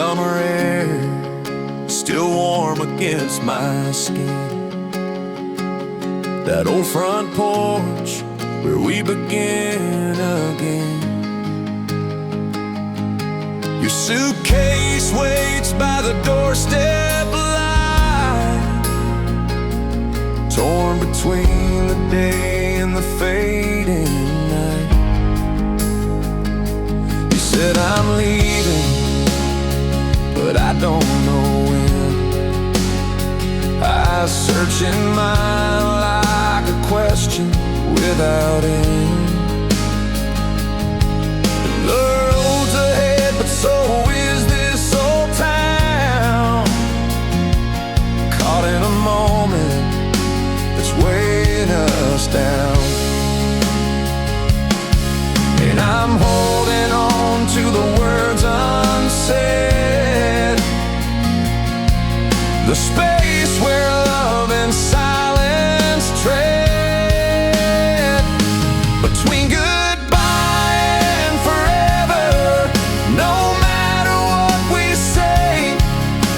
summer air still warm against my skin. That old front porch where we begin again. Your suitcase waits by the doorstep line, torn between the day and the fading night. You said I'm leaving, but I don't know when. I search in mine like a question without end. The road's ahead, but so is this old town. Caught in a moment that's weighing us down. And I'm holding on to the words unsaid, the space where love and silence tread. Between goodbye and forever, no matter what we say,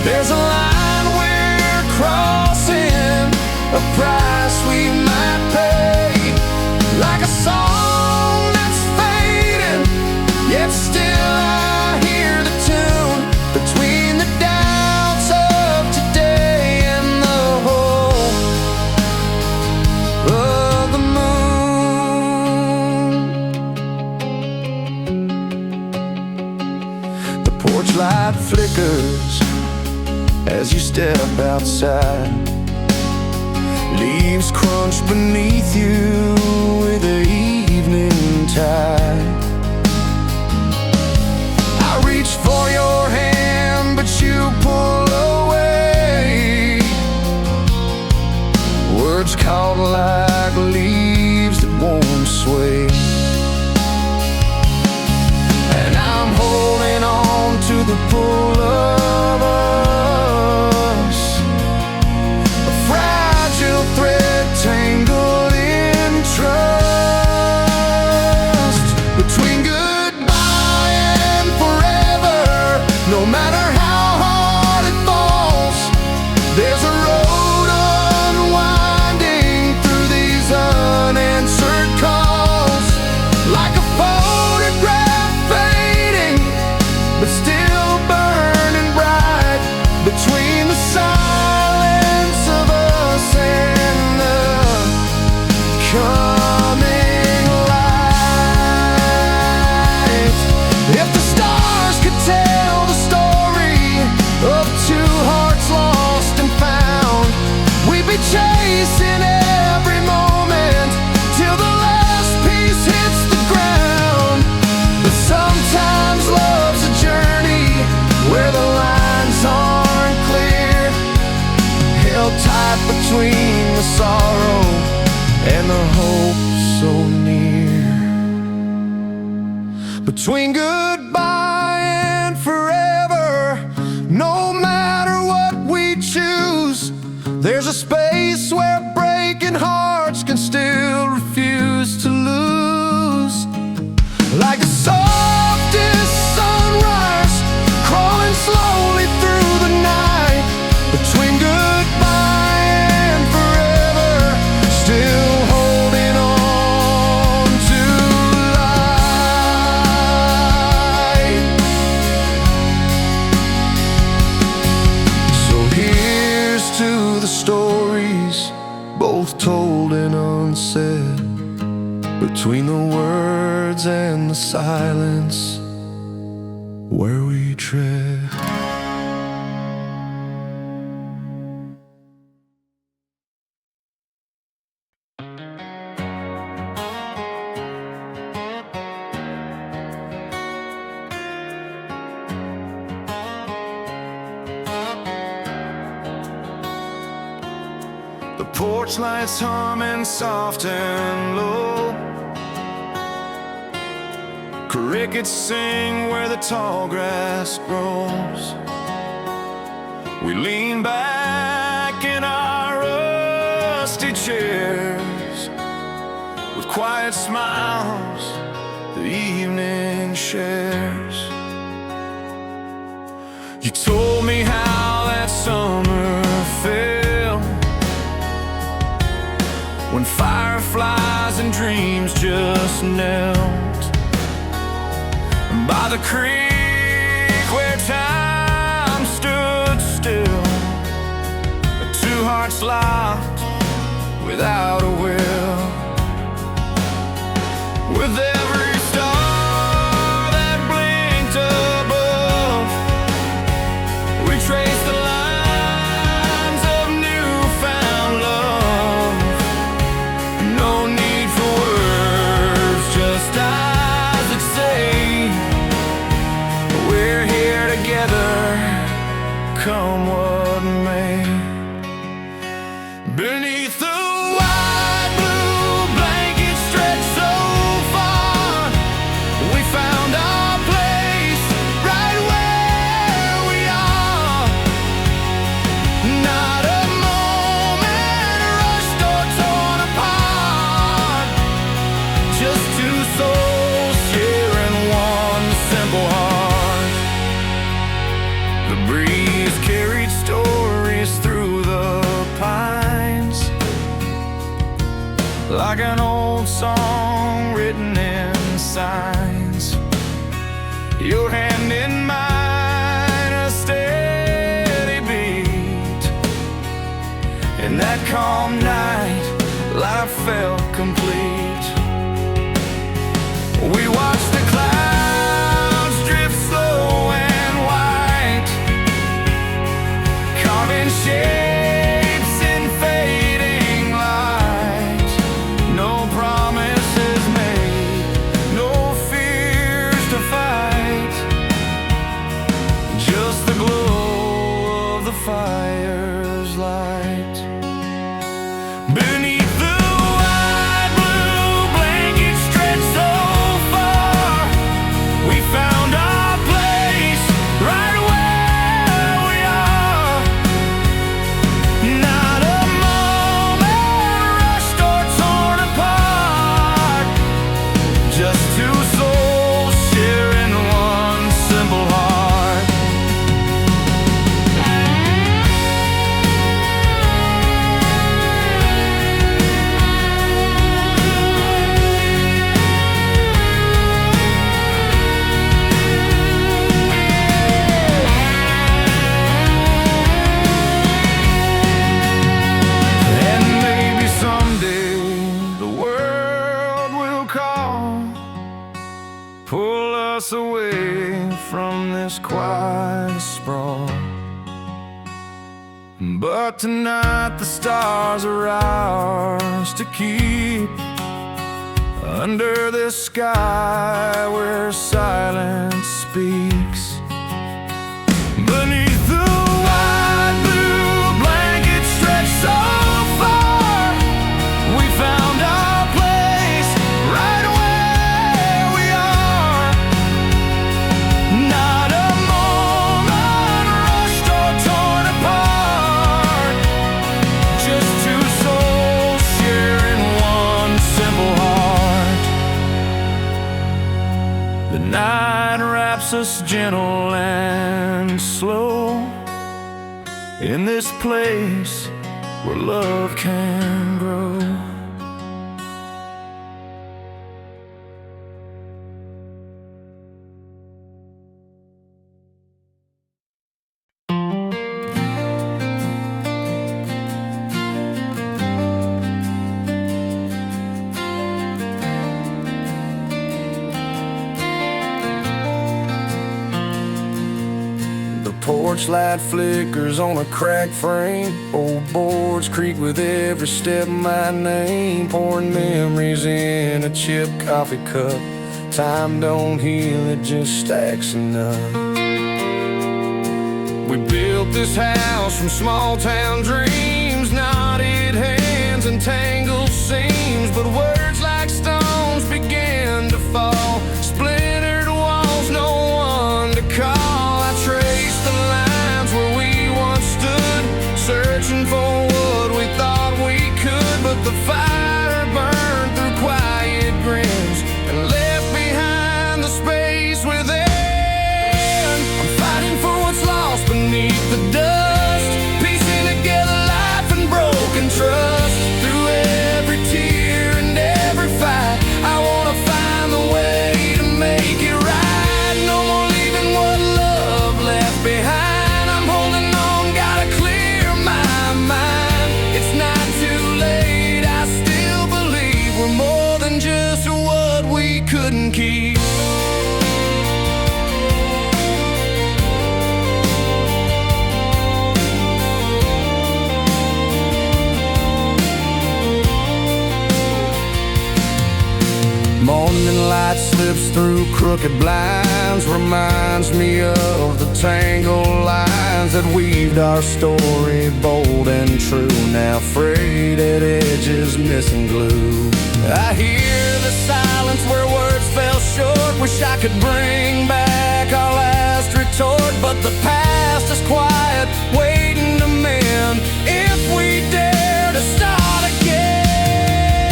there's a line we're crossing, a price we might pay. Like a song that's fading, yet still I hear the tune. Between the doubts of today and the hope of the moon. The porch light flickers as you step outside. Leaves crunch beneath you with the evening tide. I reach for your hand, but you pull away. Words caught like leaves that won't sway. And I'm holding on to the pull of us, a fragile thread tangled in trust. Between goodbye and forever, no matter how hard it falls, there's a road unwinding through these unanswered calls. Like a photograph fading, but still burning bright. Between the silence of us and the coming light. If the stars could tell the story of two hearts lost and found, we'd be chasing every moment till the last piece hits the ground. But sometimes love's a journey where the lines aren't clear, held tight between the sorrow and the hope so near. Between goodbye and forever, no matter what we choose, there's a space where breaking hearts can still refuse to lose. Like the softest sunrise crawling slowly through the night. Between goodbye and forever, still holding on to light. So here's to the stories both told and unsaid. Between the words and the silence where we tread. The porch lights humming soft and low. Crickets sing where the tall grass grows. We lean back in our rusty chairs with quiet smiles the evening shares. told me how that summer felt, when fireflies and dreams just knelt by the creek where time stood still. Two hearts locked without a will. With every star that blinked above, we traced the lines of newfound love. No need for words, just eyes that say we're here together, come what may. Beneath the wide blue blanket stretched so far, we found our place right where we are. Not a moment rushed or torn apart, just two souls sharing one simple heart. The breeze carried stories through the pines, like an old song written in signs. Your hand in mine, a steady beat. In that calm night, life felt complete. We watched the clouds drift slow and white, carving shapes in fading light. No promises made, no fears to fight, just the glow of the fire's light. Beneath the wide blue blanket stretched so far, we found our place right where we are. Not a moment rushed or torn apart, just two souls sharing one simple heart. And maybe someday the world will call, pull us away from this quiet sprawl. But tonight the stars are ours to keep, under this sky where silence speaks. Beneath the wide blue blanket stretched so far, we found our place right where we are. Not a moment rushed or torn apart, just two souls sharing one simple heart. The night wraps us gentle and slow in this place where love can grow. Porch light flickers on a cracked frame. Old boards creak with every step my name. Pouring memories in a chipped coffee cup. Time don't heal, it just stacks enough. We built this house from small town dreams, knotted hands and tangled seams. But words like stones began to fall, splintered walls, no one to call. I traced the lines where we once stood, searching for what we thought we could. But the fire burned through quiet grins and left behind the space within. I'm fighting for what's lost, morning light slips through crooked blinds, reminds me of the tangled lines that weaved our story, bold and true, now frayed at edges, missing glue. I hear the silence where words fell short, wish I could bring back our last retort, but the past is quiet, waiting to mend if we dare to start again.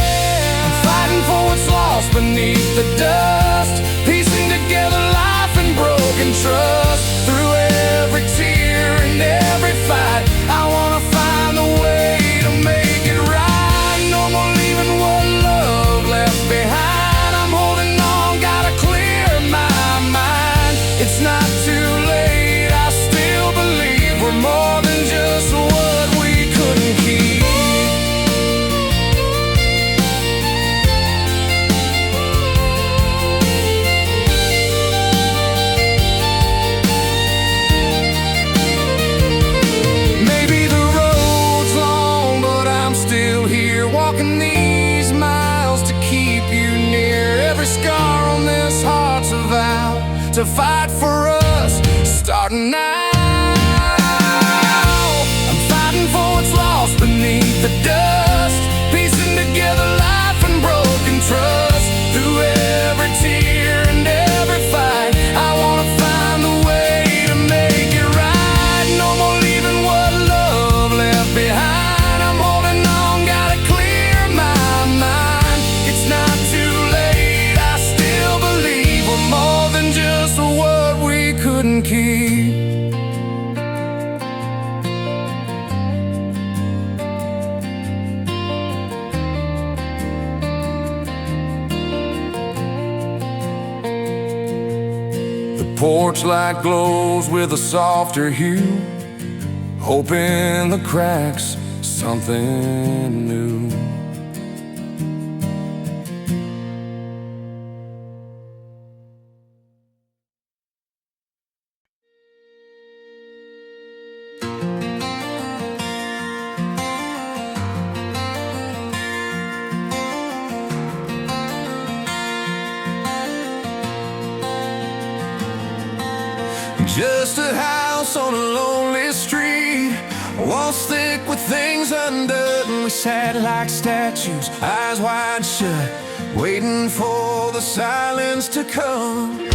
I'm fighting for what's lost beneath the dust, piecing together life and broken trust. Through every tear and every fight, I wanna find a way to make it right. No more leaving what love left behind. I'm holding on, gotta clear my mind. It's not too late, I still believe we're more than just what we couldn't keep. Walking these miles to keep you near. Every scar on this heart's a vow to fight for us, starting now. I'm fighting for what's lost beneath the dust, piecing together life and broken trust. Through every tear and every fight, I wanna find a way to make it right. No more leaving what love left behind. Keep. The porch light glows with a softer hue, hope in the cracks, something new. Just a house on a lonely street, walls thick with things undone. We sat like statues, eyes wide shut, waiting for the silence to come.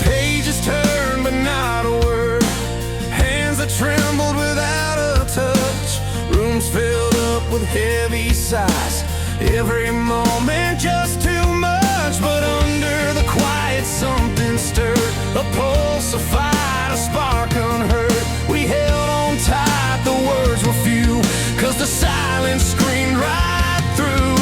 Pages turned but not a word, hands that trembled without a touch, rooms filled up with heavy sighs, every moment just too much. But under the quiet something stirred, a pulse, a fight, a spark unheard. We held on tight, the words were few, 'cause the silence screamed right through.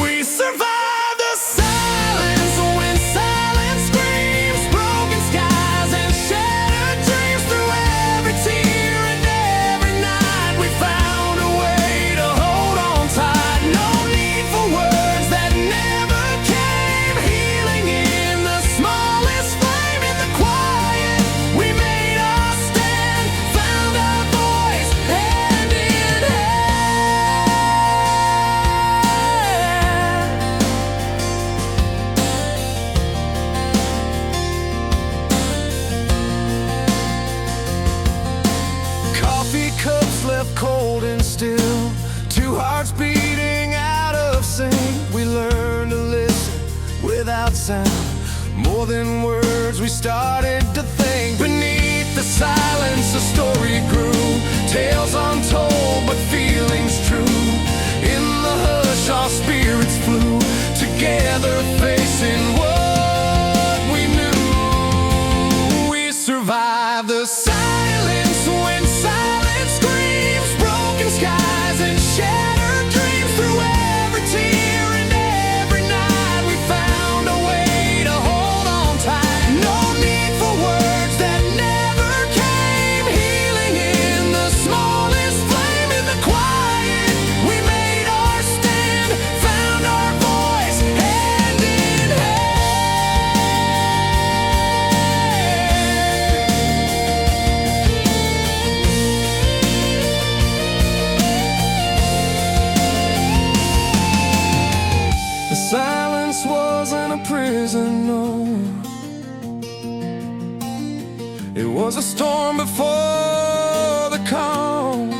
We survived the silence when silence screams, broken skies and shattered dreams. Through every tear and every night, we found a way to hold on tight. No need for words that never came, healing in the smallest flame. In the quiet, we made our stand, found our voice, hand in hand. Coffee cups left cold and still, two hearts beating out of sync. We learned to listen without sound, more than words we started to think. Beneath the silence a story grew, tales untold but feelings true. In the hush our spirits flew, together facing what we knew. We survived the silence when silence screams, broken skies and shattered dreams. Through every tear and every night, we found a way to hold on tight. No need for words that never came, healing in the smallest flame. In the quiet, was a storm before the calm,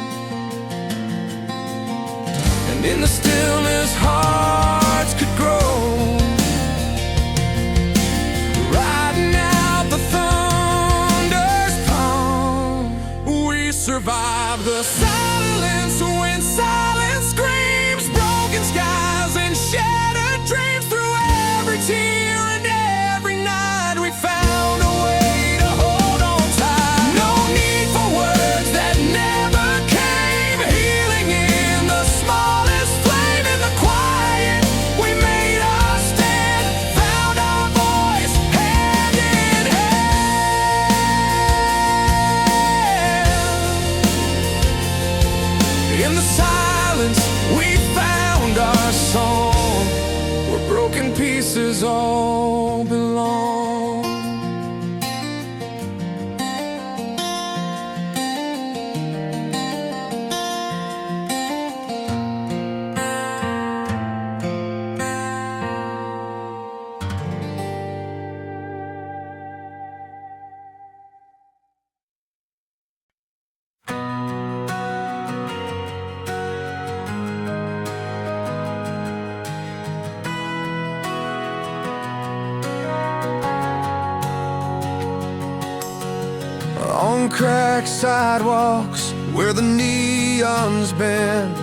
and in the stillness hearts could grow, riding out the thunder's palm. We survived the silence when silence screams, broken skies and shattered dreams. Through every tear and every night we found a way to hold on tight. No need for words that never came, healing in the smallest flame. In the quiet we made a stand, found our voice hand in hand. In the silence we found our song, where broken pieces all belong. On cracked sidewalks where the neon's bent,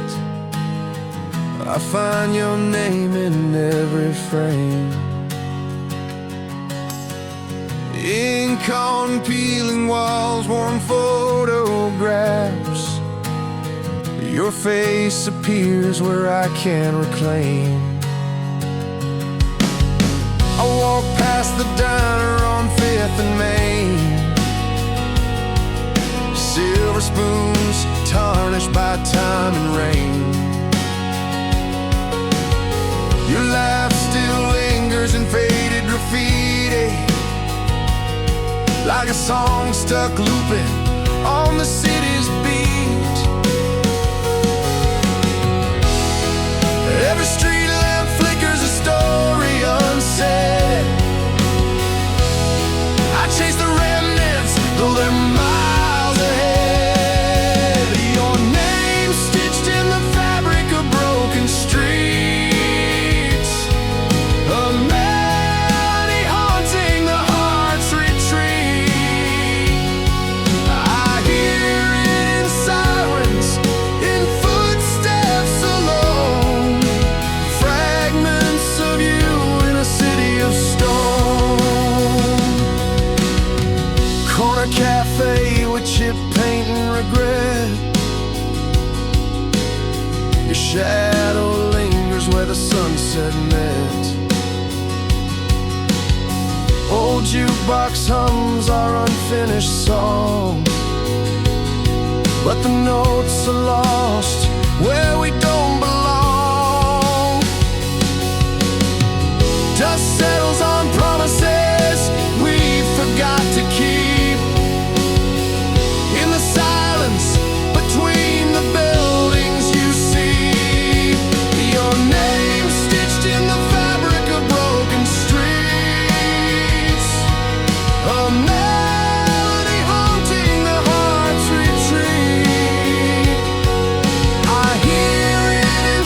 I find your name in every frame. Ink on peeling walls, worn photographs. Your face appears where I can't reclaim. I walk past the diner on 5th and Main, silver spoons tarnished by time and rain. Your laugh still lingers in faded graffiti, like a song stuck looping on the city's beat. Every street lamp flickers a story unsaid. I chase the remnants, though they're miles ahead. Your name stitched in the fabric of broken streets, a melody haunting the heart's retreat. I hear it in sirens, in footsteps alone, fragments of you in a city of stone. Corner cafe with chip paint and regret, your shadow lingers where the sunset met. Old jukebox hums our unfinished song, but the notes are lost where we don't belong. Dust settles on promises we forgot to keep. In the silence between the buildings you see, your name stitched in the fabric of broken streets, a melody haunting the heart's retreat. I hear it in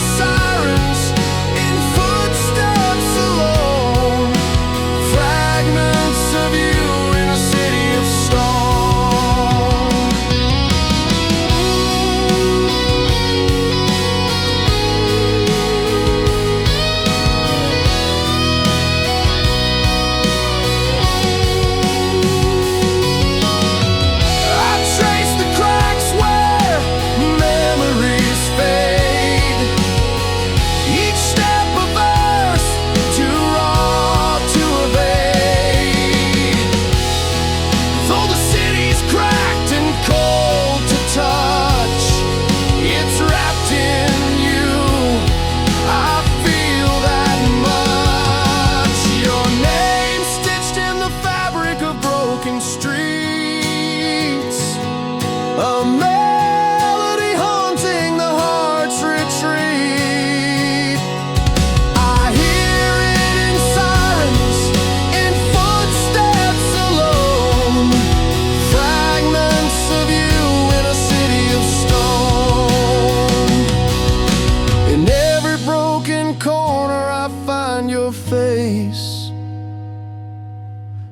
your face,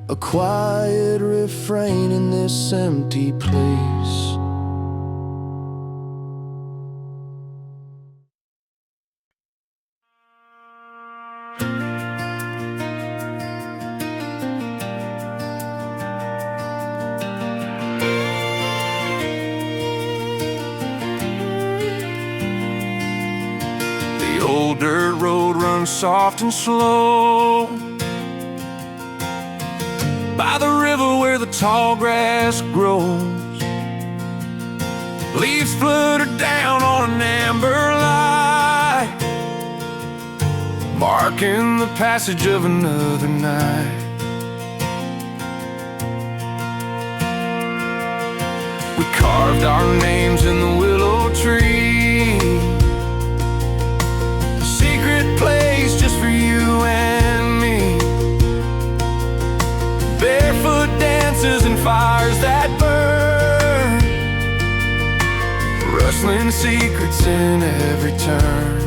a quiet refrain in this empty place. The old dirt road runs soft and slow by the river where the tall grass grows. Leaves flutter down on an amber light, marking the passage of another night. We carved our names in the willow tree, a secret place just for you and me. Barefoot dances and fires that burn, rustling secrets in every turn.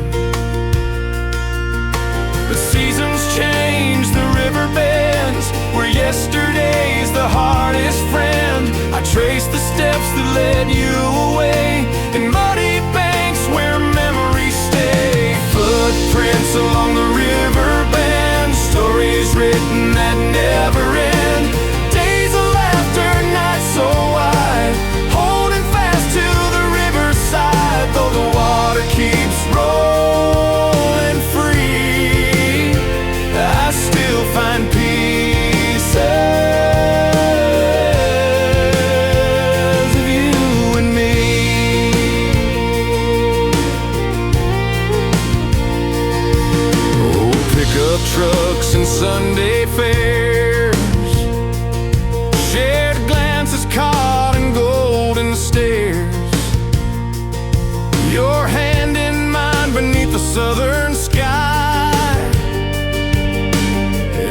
The seasons change, the river bends, where yesterday's the hardest friend. I trace the steps that led you away in muddy banks where memories stay. Footprints along the river bend, stories written that never end. Days of laughter, nights so wide, holding fast to the riverside. Though the water keeps rolling free, I still find pieces of you and me. Oh, pickup trucks and Sunday fairs, shared glances caught in golden stares. Your hand in mine beneath the southern sky,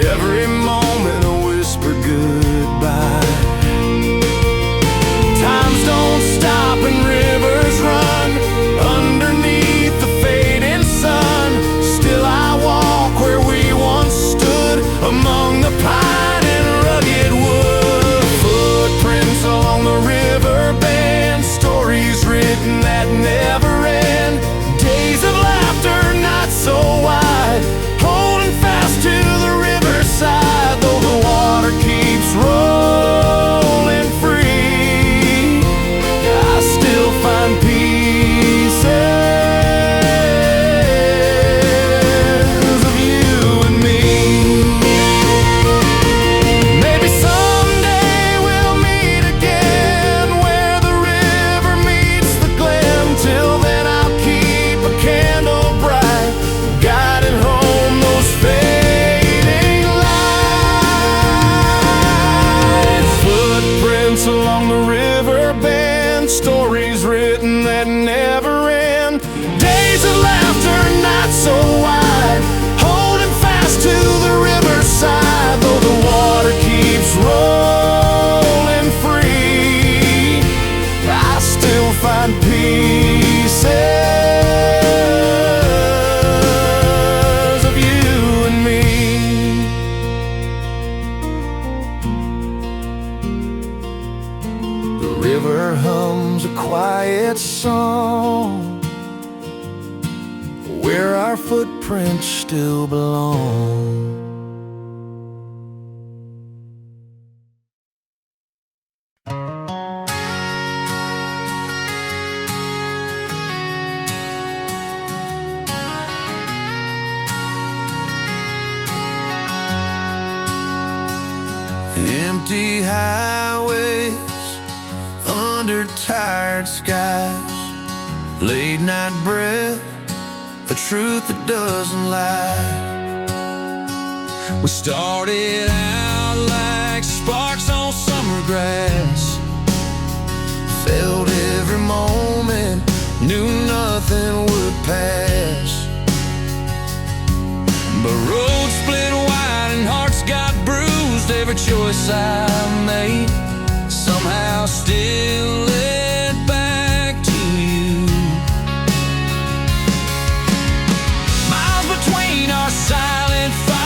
every moment a whisper goodbye. Times don't stop and rivers run underneath the fading sun. Still I walk where we once stood, among the pine and rugged wood. Footprints along the river bend, stories written that never end. Days of laughter, not so wide, holding fast to the riverside. Though the water keeps rolling free, I still find pieces of you and me. Maybe someday we'll meet again where the river meets the glen. Till then I'll keep a candle bright, guiding home those fading lights. Footprints along the river bend, stories written that never end. Days of laughter, not so wide, holding fast to the riverside. Though the water keeps rolling free, I still find pieces of you and me. The river hums a quiet song, where our footprints still belong. Empty highways under tired skies, late night breath, a truth that doesn't lie. We started out like sparks on summer grass, felt every moment, knew nothing would pass. But roads split wide and hearts got bruised. Every choice I made somehow still led back to you. Miles between our silent fires,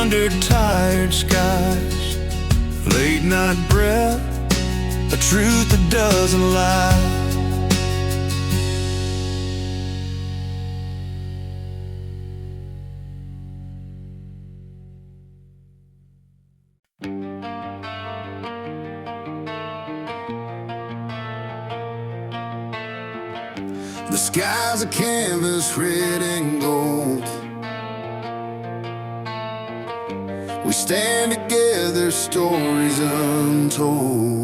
under tired skies. Late night breath, a truth that doesn't lie. The sky's a canvas, red and gold. We stand together, stories untold.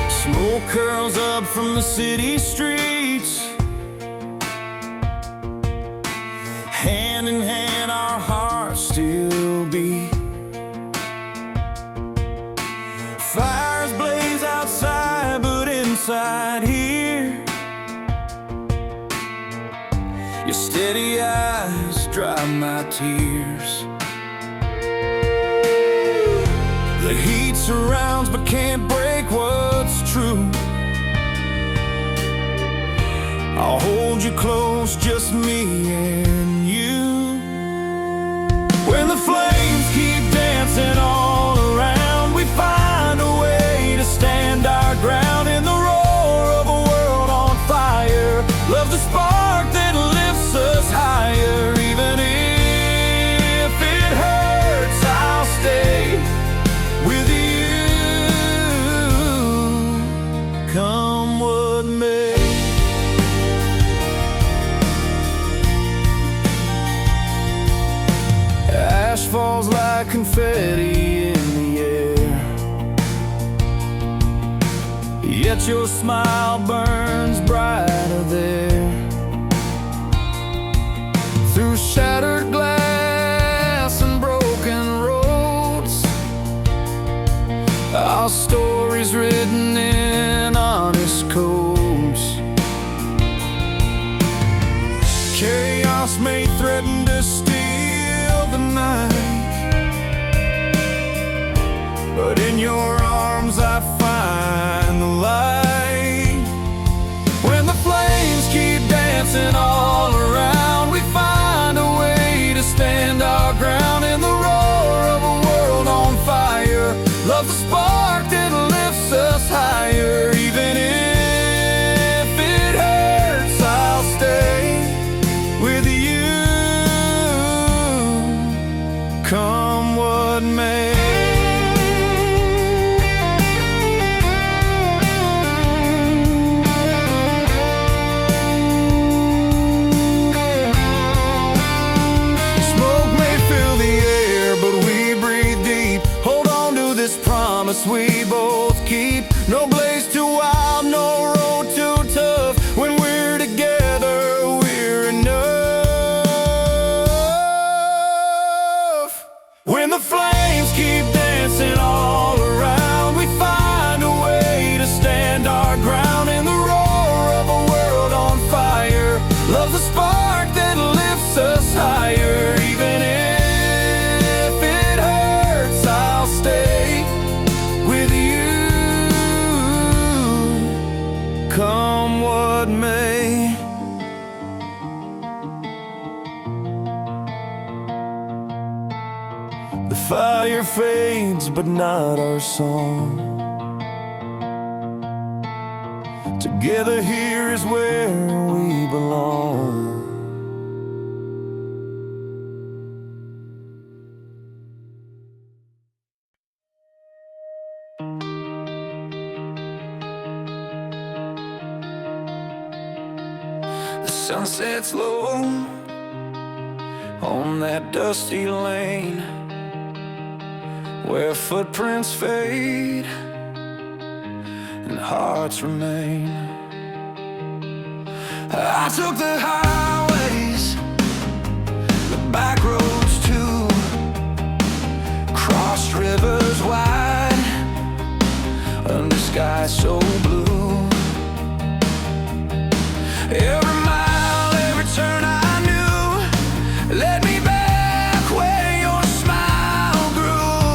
Smoke curls up from the city streets. Hand in hand, our hearts still beat. Fires blaze outside, but inside here, your steady eyes dry my tears. The heat surrounds but can't break what's true. I'll hold you close, just me and you. When the flames keep dancing all around, we find a way to stand our ground. In the roar of a world on fire, love the spark that lifts us higher. Even if it hurts, I'll stay with you, come what may. Ash falls like confetti in the air, yet your smile burns brighter there. Through shattered glass and broken roads, our stories written in honest codes. Chaos may threaten to steal the night, but in your arms I find the light. When the flames keep dancing all around, we find a way to stand our ground. In the roar of a world on fire, love the spark that lifts us higher. Even if it hurts, I'll stay with you, come what may. Smoke may fill the air, but we breathe deep. Hold on to this promise we both keep. No blaze too wild, no road too tough. When we're together, we're enough. When the flames keep dancing all around, we find a way to stand our ground. In the roar of a world on fire, love the spark that lifts us higher. Even if it hurts, I'll stay with you, come what may. The fire fades, but not our song. Together here is where we belong. The sun sets low on that dusty lane, where footprints fade and hearts remain. I took the highways, the back roads too, crossed rivers wide under skies so blue. Every mile, every turn I knew led me back where your smile grew.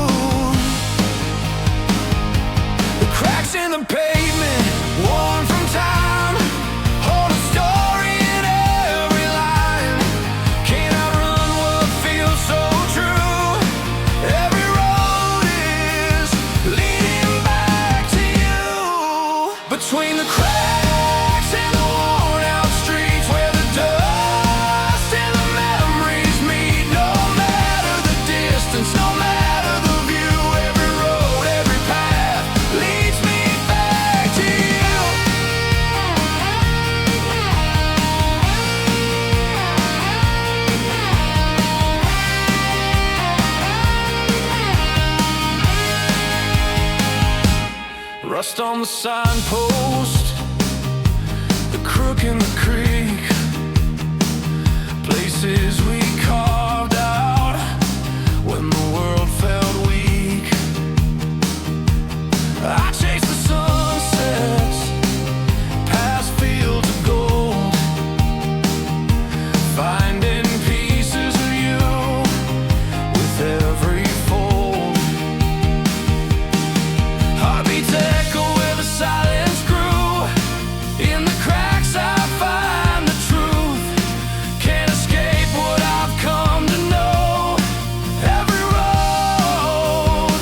rust on the signpost, the crook in the creek, places we carved out when the world felt weak. I chased the sunsets past fields of gold, finding pieces of you with every fold. Heartbeats echo where the silence grew. In the cracks I find the truth. Can't escape what I've come to know. Every road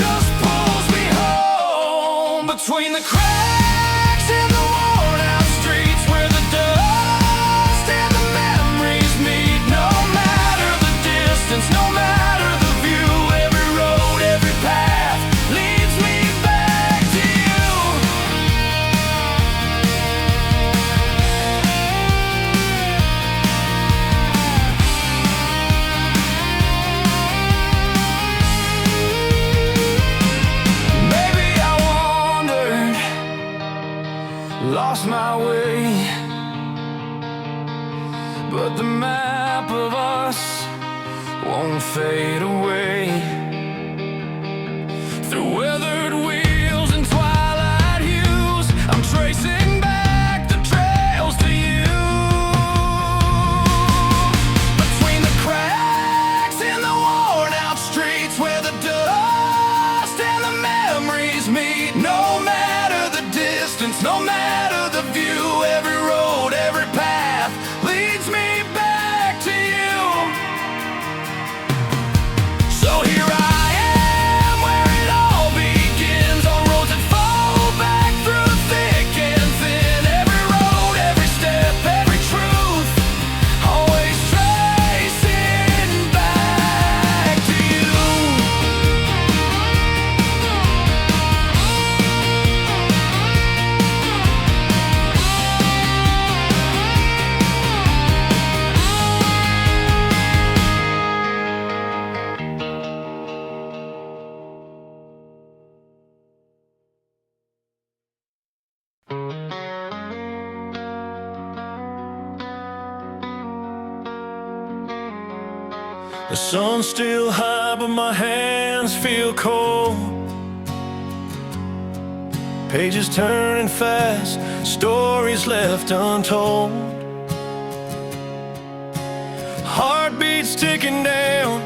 just pulls me home. Between the cracks in the worn out streets where the dust and the memories meet. No matter the distance, no matter the view, every road, every path leads me back to you. Maybe I wandered, lost my way, but the map of us won't fade away. Through weathered wheels and twilight hues, I'm tracing back the trails to you. Between the cracks in the worn out streets where the dust and the memories meet. No matter the distance, no matter the view, every road, every path leads me back to you. So here I am where it all begins, on roads that fall back through thick and thin. Every road, every step, every truth, always tracing back to you. The sun's still high, but my hands feel cold. Pages turning fast, stories left untold. Heartbeats ticking down,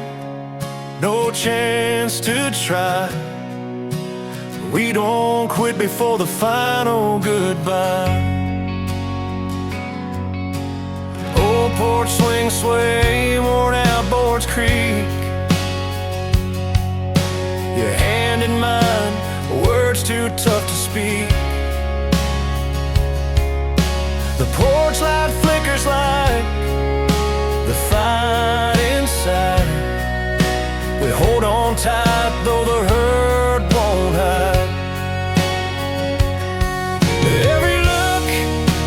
no chance to try. We don't quit before the final goodbye. Old porch swing sway, worn out boards creak. Your hand in mine, words too tough to speak. The porch light flickers like the fight inside. We hold on tight though the hurt won't hide. Every look,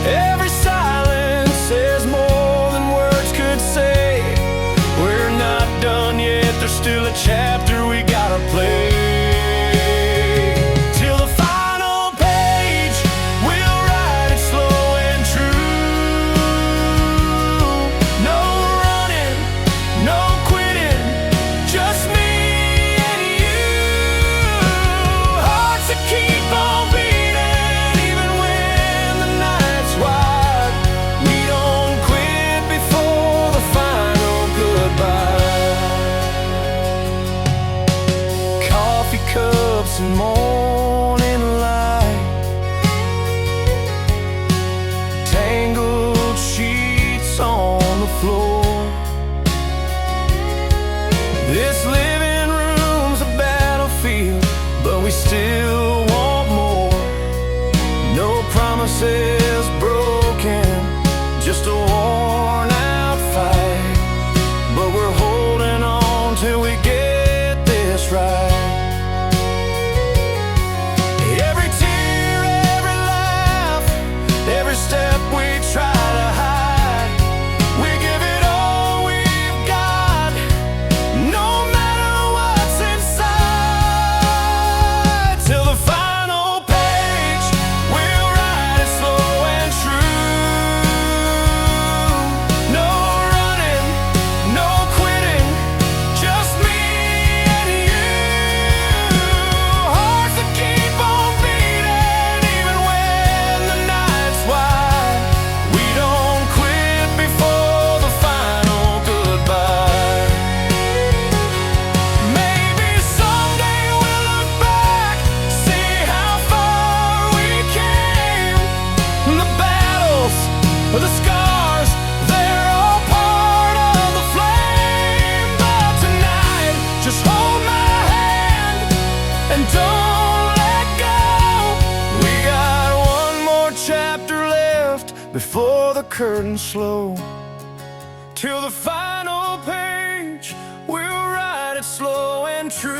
every silence says more than words could say. We're not done yet, there's still a chapter we gotta play. Till the final page, we'll write it slow and true. No running, no quitting, just me and you. Hearts that keep on beating even when the night's wide. We don't quit before the final goodbye. Coffee cups and morning light, tangled sheets on the floor. This living room's a battlefield, but we still want more. No promises broken, just a worn out fight. But we're holding on till we get this right. Every tear, every laugh, every step we try to hide, we give it all we've got, no matter what's inside. Till the final before the curtain slow. Till the final page, we'll write it slow and true.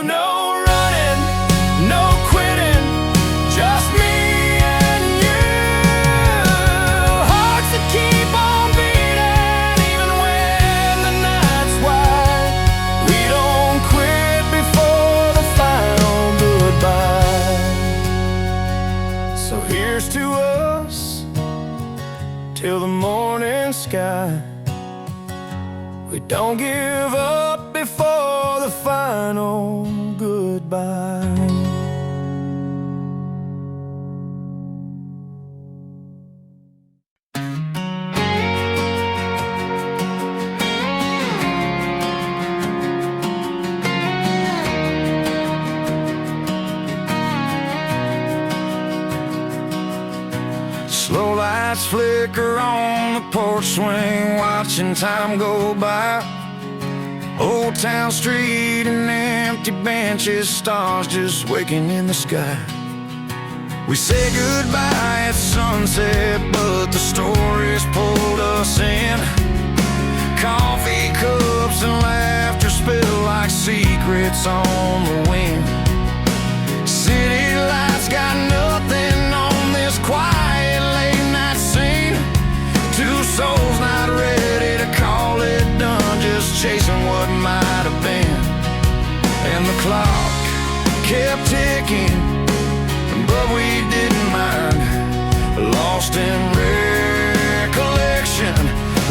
No running, no quitting, just me and you. Hearts that keep on beating even when the night's wide. We don't quit before the final goodbye. So here's to us, till the morning sky. We don't give up before the final goodbye. Slow lights flicker on the porch swing, watching time go by. Old Town Street and empty benches, stars just waking in the sky. We say goodbye at sunset, but the stories pulled us in. Coffee cups and laughter spill like secrets on the wind. City lights got nothing on this quiet late night scene. Two souls not ready to call it done, just chasing what might have been. And the clock kept ticking, but we didn't mind. Lost in recollection,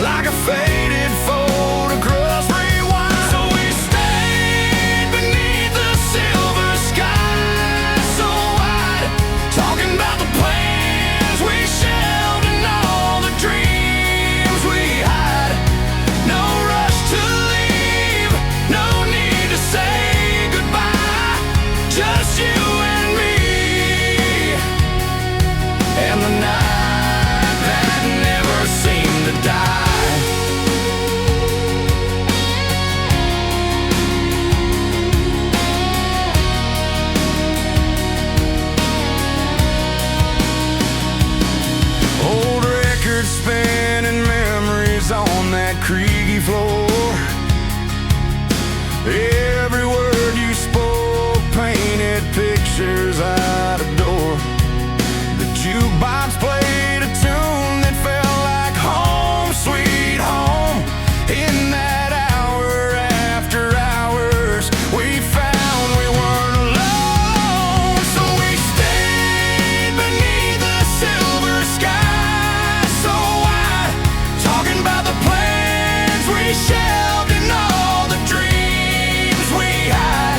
like a faded photograph rewind. So we stayed beneath the silver sky so wide, talking about the plans we shelved and all the dreams we had. No rush to leave, no need to say goodbye, just you and me. And the night that never seemed to die. Old records spinning, memories on that creaky floor. Every word you spoke painted pictures I'd adore. The jukebox played a tune that felt like home, sweet home. In that hour after hours, we found we weren't alone. So we stayed beneath the silver sky so wide, talking about the plans we shelved and all the dreams we had.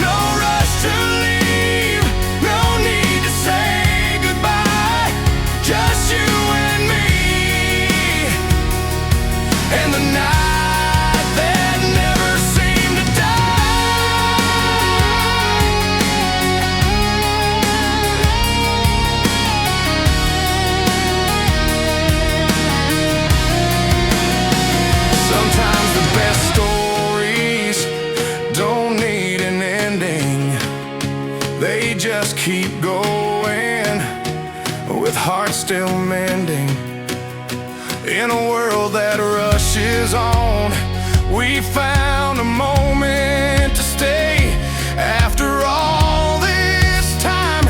No rush to leave, no need to say goodbye, just you and me. And the night that never seemed to die. Sometimes the best stories don't need an ending, they just keep going, with hearts still mending. In a world that rushes on, we found a moment to stay. After all this time,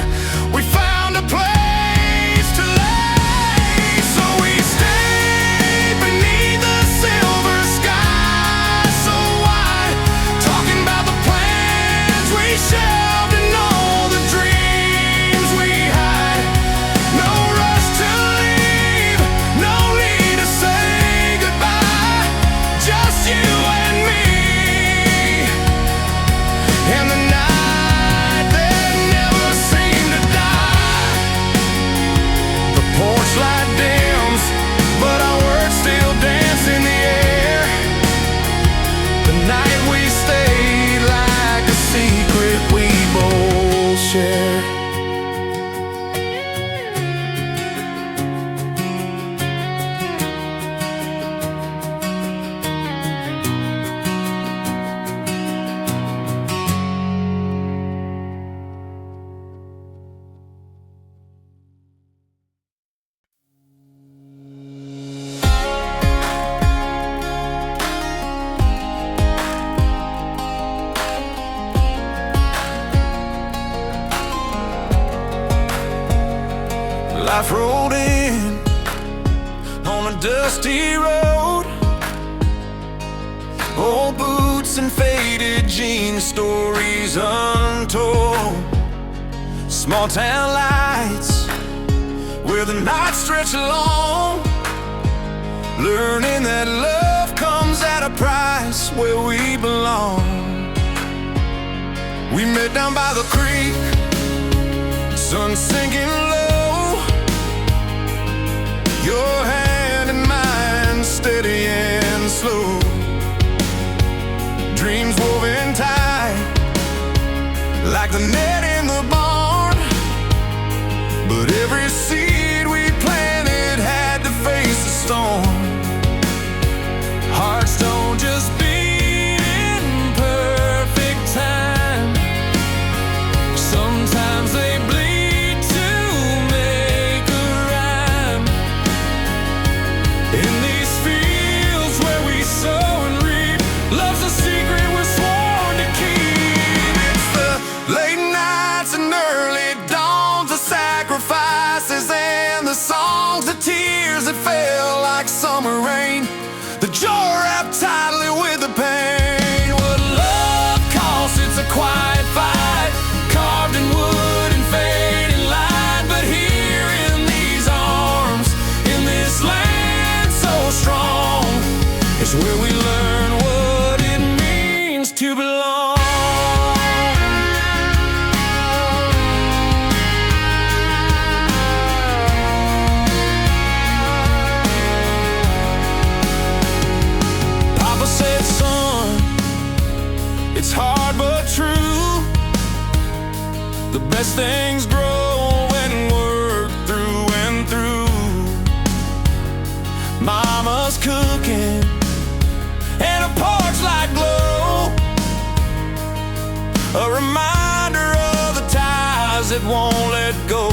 we found a place to lay. So we stayed beneath the silver sky so wide, talking about the plans we shelved and all the dreams we had. No rush to leave, dusty road, old boots and faded jeans, stories untold. Small town lights where the nights stretch along, learning that love comes at a price where we belong. We met down by the creek, sun sinking low, your hand in mine, steady and slow. Dreams woven tight like the net in the barn, but every seed we planted had to face the storm. Hearts don't just beat in perfect time, sometimes they bleed to make a rhyme. In these fields where we sow and reap, love's a secret we're sworn to keep. It's the late nights and early dawns, the sacrifices and the songs, the tears that fell like summer rain, the joy wrapped tightly with the pain. What love costs, it's a quiet fight, carved in wood and fading light. But here in these arms, in this land so strong, is where we learn what it means to belong. Papa said, son, it's hard but true, the best things grow when worked through and through. Mama's cooking and a porch light glow, a reminder of the ties that won't let go.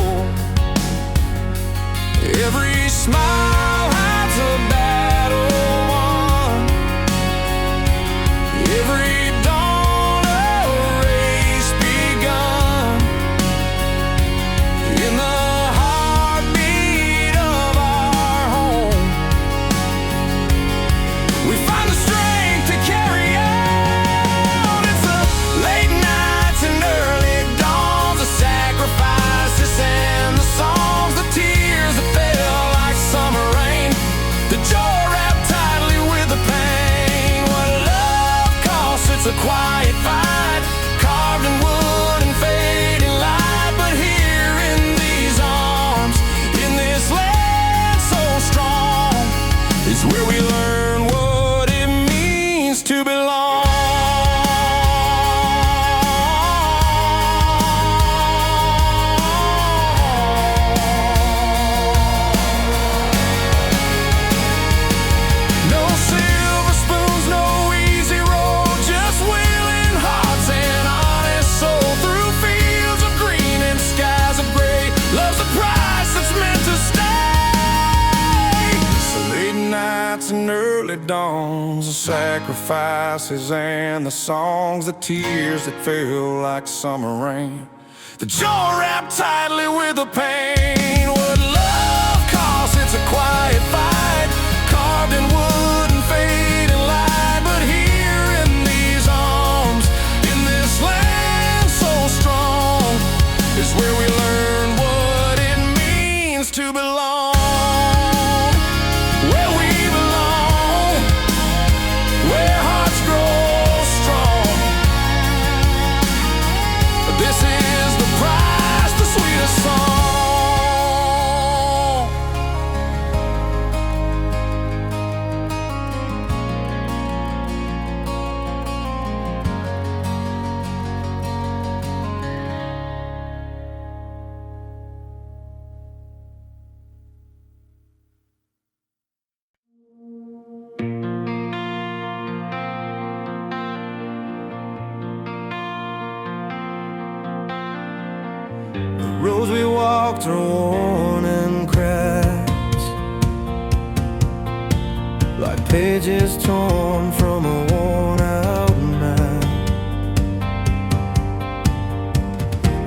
Every smile hides a battle won, every dawn a race begun. In the heartbeat of our home, we find the strength to carry on. It's the late nights and early dawns, the sacrifices and the songs, the tears that fell like summer rain, the joy wrapped tightly with the pain. What love costs, it's a quiet fight, carved in wood and fading light. But here in these arms, in this land so strong, is where we learn what it means to belong. No silver spoons, no easy road, just willing hearts and honest soul, through fields of green and skies of gray. Love's a price that's meant to stay. So late nights and early dawns, the sacrifices and the songs, the tears that fell like summer rain, the joy wrapped tightly with the pain. What love costs, it's a quiet fight, carved in wood and fading light. But here in these arms, in this land so strong, is where we learn what it means to belong. Where we belong, where hearts grow strong. This is the price, the sweetest song. Roads we walked are worn and cracked, like pages torn from a worn out map.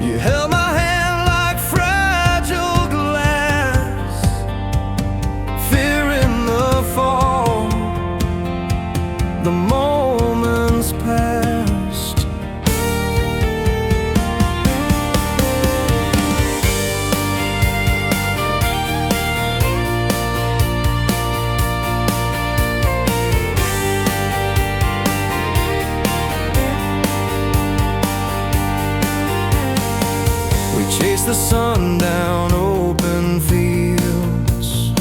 You held my hand like fragile glass, fear in the the sundown open fields,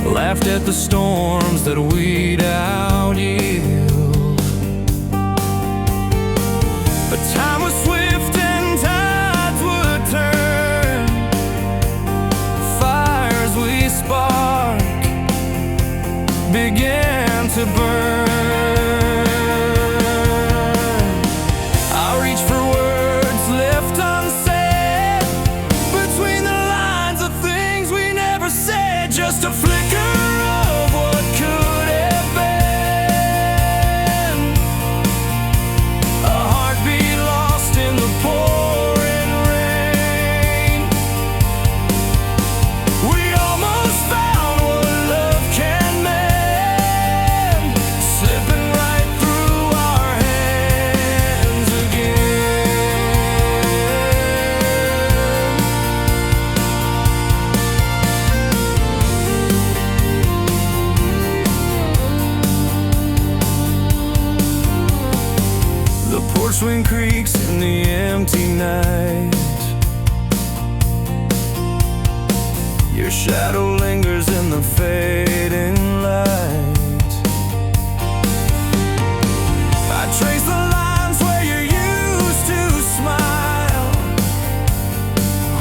laughed at the storms that we'd out yield. But time was swift and tides would turn, fires we spark began to burn. Just a flicker of what could have been, a heartbeat lost in the pouring rain. We almost found what love can mend, slipping right through our hands again. Swing creaks in the empty night, your shadow lingers in the fading light. I trace the lines where you used to smile,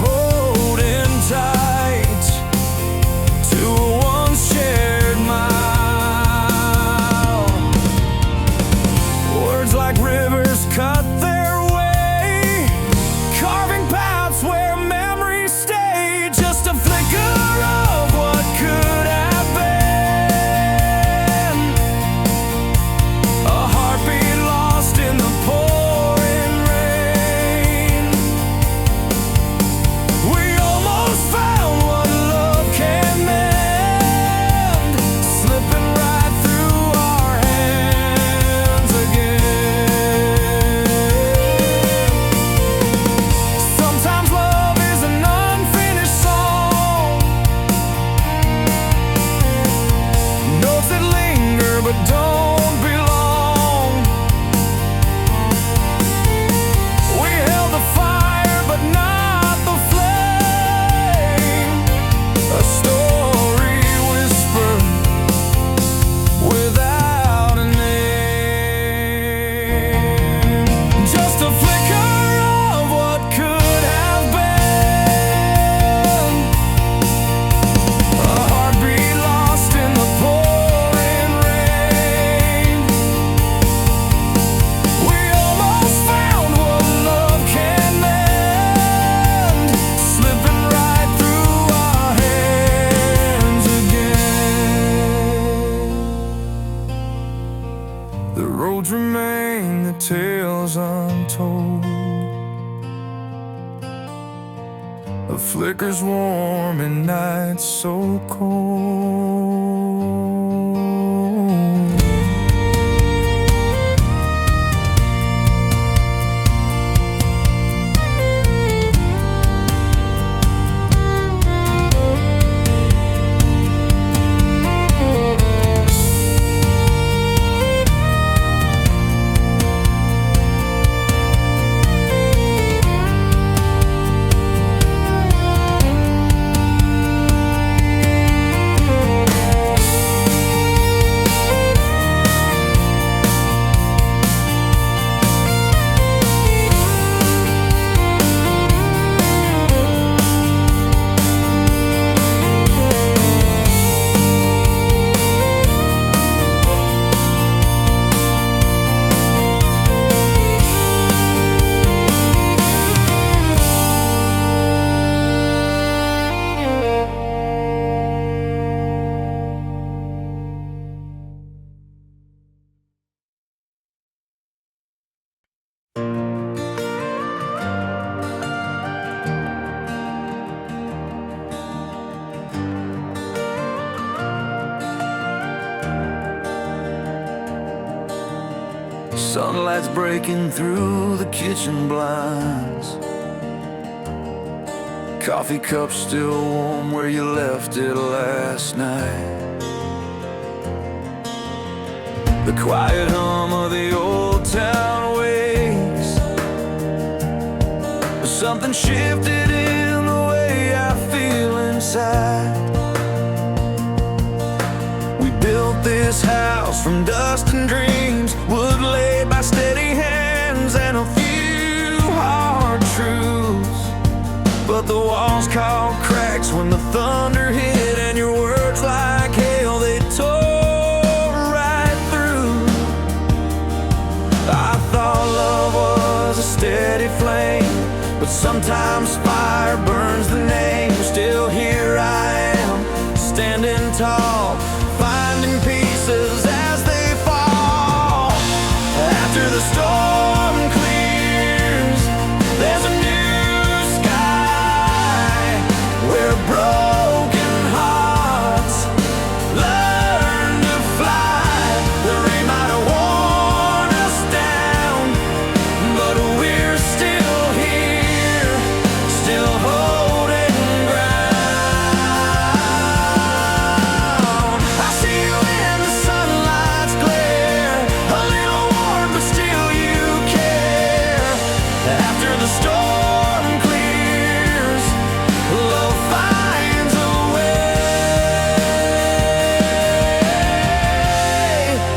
holding tight to a once shared mile. Words like rivers cut their way, carving paths where memories stay. Just a flicker of what could have been, a heartbeat lost in the pouring rain. We almost found what love can mend, slipping right through our hands again. Sometimes love is an unfinished song, notes that linger but don't belong. We held the fire but not the flame, a story whispered without a name. Just a flicker of what could have been, a heartbeat lost in the pouring rain. We almost found what love can mend, slipping right through our hands again. The roads remain, the tales untold, of flickers warm and nights so cold. Sunlight's breaking through the kitchen blinds, coffee cup still warm where you left it last night. The quiet hum of the old town wakes something shifted in the way I feel inside. We built this house from dust and dreams, wood laid by steady hands and a few hard truths. But the walls caught cracks when the thunder hit, and your words like hail, they tore right through. I thought love was a steady flame, but sometimes fire burns the name. Still here I am, standing tall, finding pieces as they fall. After the storm clears, there's a new sky where broken hearts learn to fly. The rain might have worn us down, but we're still here, still holding ground. I see you in the sunlight's glare, a little worn but still you care. After the storm clears, love finds a way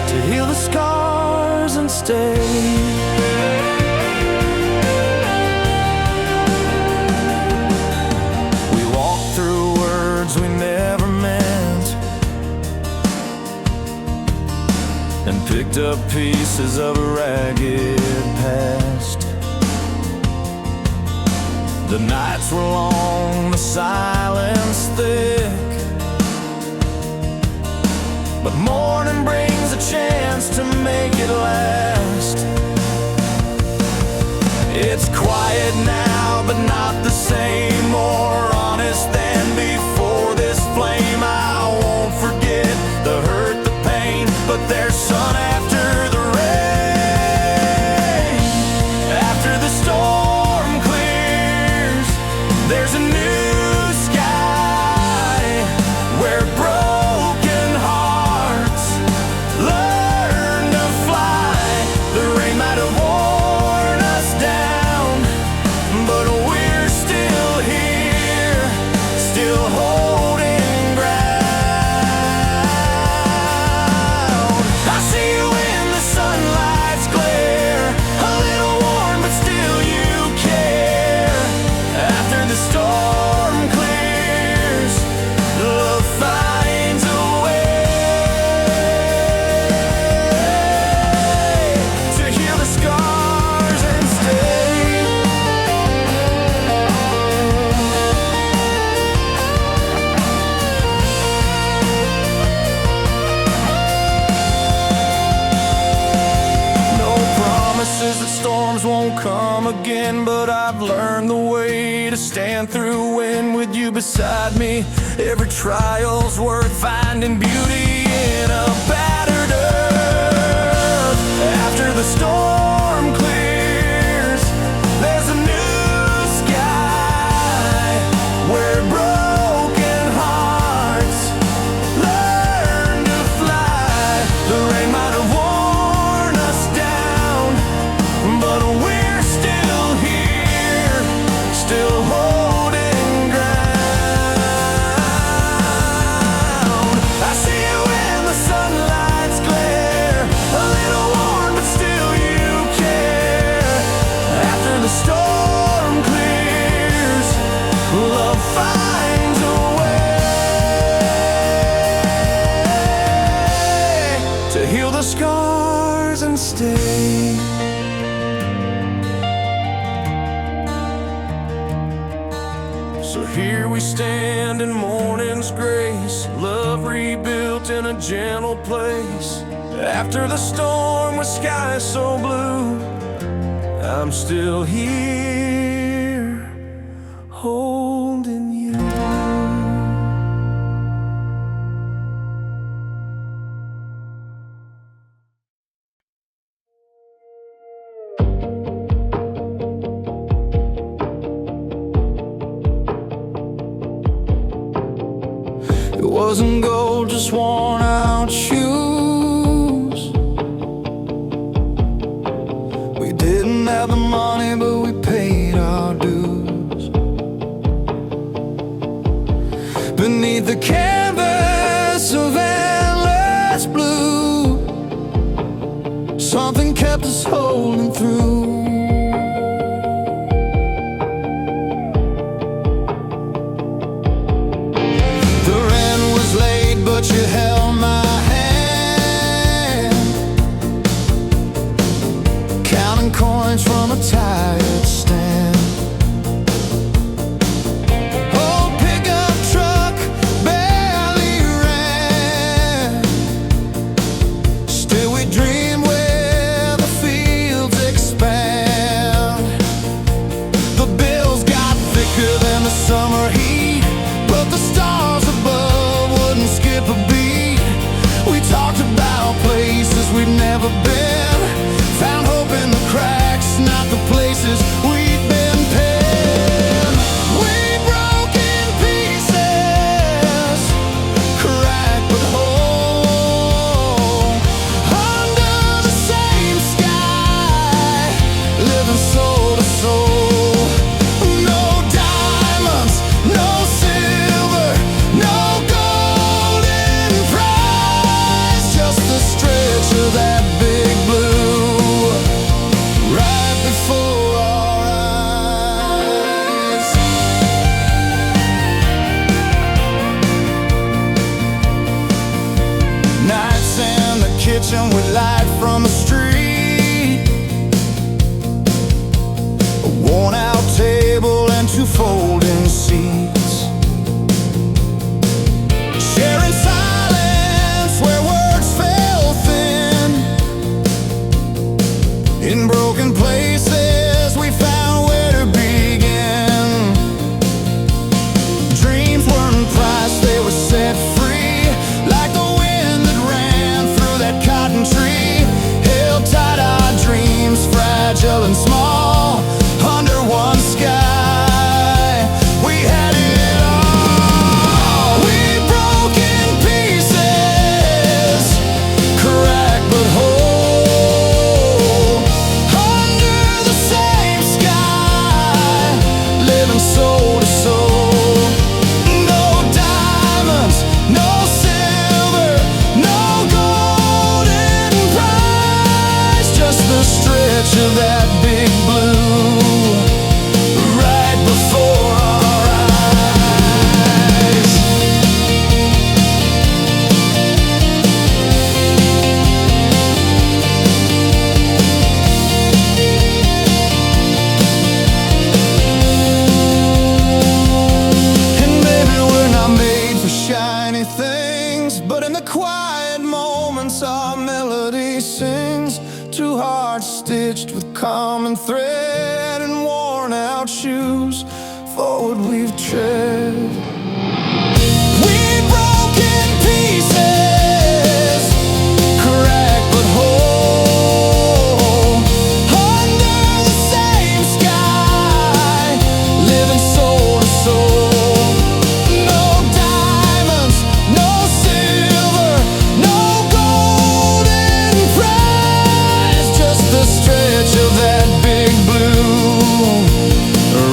to heal the scars and stay. We walked through words we never meant, and picked up pieces of a ragged past. The nights were long, the silence thick, but morning brings a chance to make it last. It's quiet now, but not the same, more honest than before. This flame, I won't forget the hurt, the pain, but there's sun after the rain. After the storm clears, there's a new sky where broken hearts learn to fly. The rain might have worn us down, but we're still here, still holding ground. I see you in the sunlight's glare, a little worn but still you care. After the storm clears, love finds a way to heal the scars and stay. No promises that storms won't come again, but I've learned the way to stand through when with you beside me. Every trial's worth finding beauty in a battered earth. After the storm clears, there's a new sky where broken hearts learn to fly. The rain might have worn us down, but we're still here, still holding ground. I see you in the sunlight's glare, a little worn but still you care. After the storm clears, love finds a way to heal the scars and stay. So here we stand in morning's grace, love rebuilt in a gentle place. After the storm with skies so blue, I'm still here, holding you. It wasn't gold, just worn out shoes. We didn't have the money, but we paid our dues. nights of endless blue, something kept us holding through. The rent was late, but you held my hand, counting coins from a tired stand. Summer heat, but the stars above wouldn't skip a beat. We talked about places we'd never been, found hope in the cracks, not the places we'd been pinned. We broke in pieces, cracked but whole, under the same sky, living soul to soul. Kitchen with light from the street, a worn-out table and two folding seats, sharing silence where words fell thin. In broken places we found where to begin. Dreams weren't priced, they were set free, like the tree, held tight our dreams, fragile and small, under one sky. We had it all. We broke in pieces, cracked but whole, under the same sky, living soul to soul. No diamonds, no silver, no gold, the stretch of that big blue, right before our eyes. And maybe we're not made for shiny things, but in the quiet moments our melody sings. Two hearts stitched with common thread and worn out shoes, forward we've tread. We broke in pieces, cracked but whole, under the same sky, living soul to soul. No diamonds, no silver, no golden prize, the stretch of that big blue,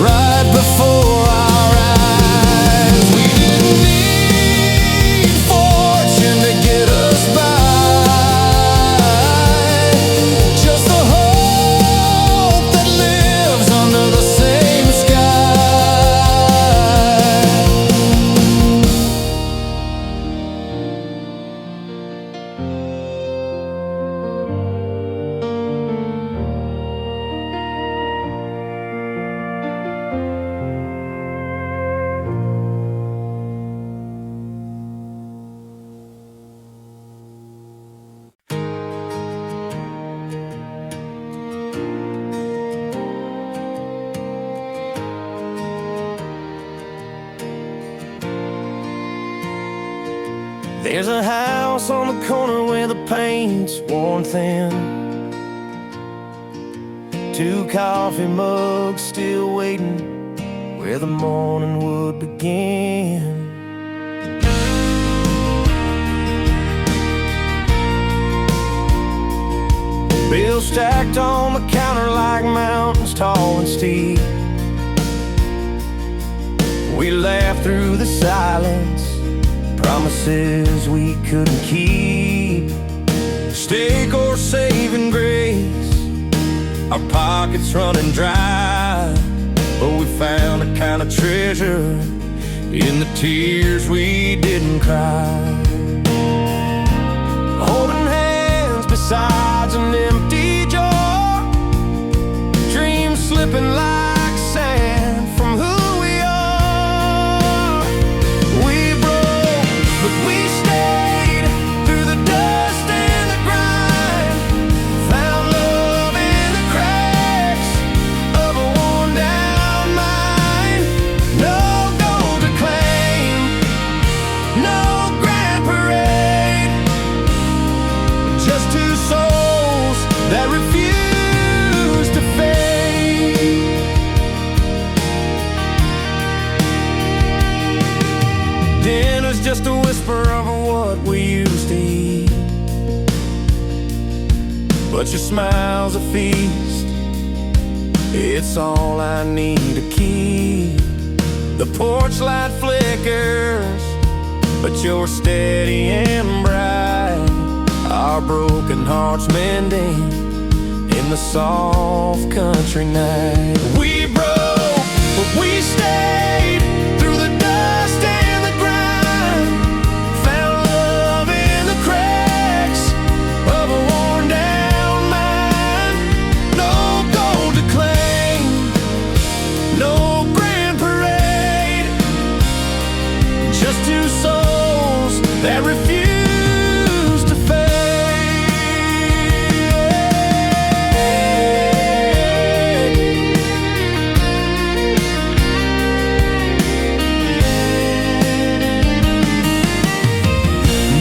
right before our eyes. We didn't need fortune to get us by, just the hope that lives under the same sky. There's a house on the corner where the paint's worn thin, two coffee mugs still waiting where the morning would begin. Bills stacked on the counter like mountains tall and steep. We laughed through the silence, promises we couldn't keep, mistake or saving grace, our pockets running dry. But we found a kind of treasure in the tears we didn't cry. Holding hands beside an empty jar, dreams slipping like sand from who we are. We broke, but we stayed through the dust and the grind, found love in the cracks of a worn down mind. No gold to claim, no grand parade, just two souls that refuse to fade. Dinner's just a whisper of what we used to eat, but your smile's a feast. It's all I need to keep. The porch light flickers, but you're steady and bright. Our broken hearts mending in the soft country night. We broke, but we stayed through the dust and the grind, found love in the cracks of a worn down mind. No gold to claim, no grand parade, just two souls that refuse to fade.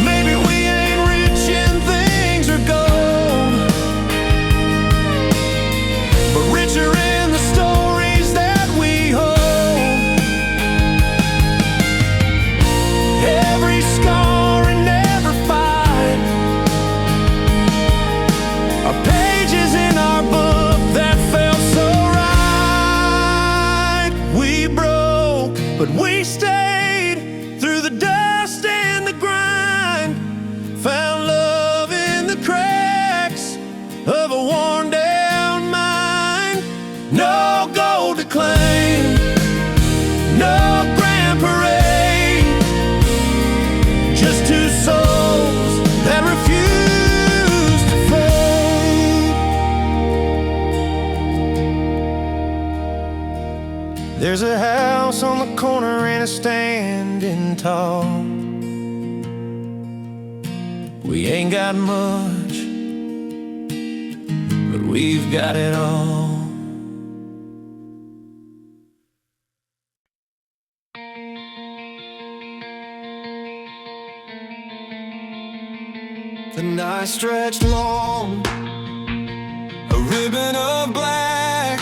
Maybe we ain't rich in things or gold, but richer in the stories that we hold. Every scar and every fight are pages in our book that felt so right. We broke, but we stayed through the dust and the grind, found love in the cracks of a worn down mind. No gold to claim, no grand parade, just two souls that refuse to fade. There's a house on the corner and it's standing tall. We ain't got much, but we've got it all. The night stretched long, a ribbon of black,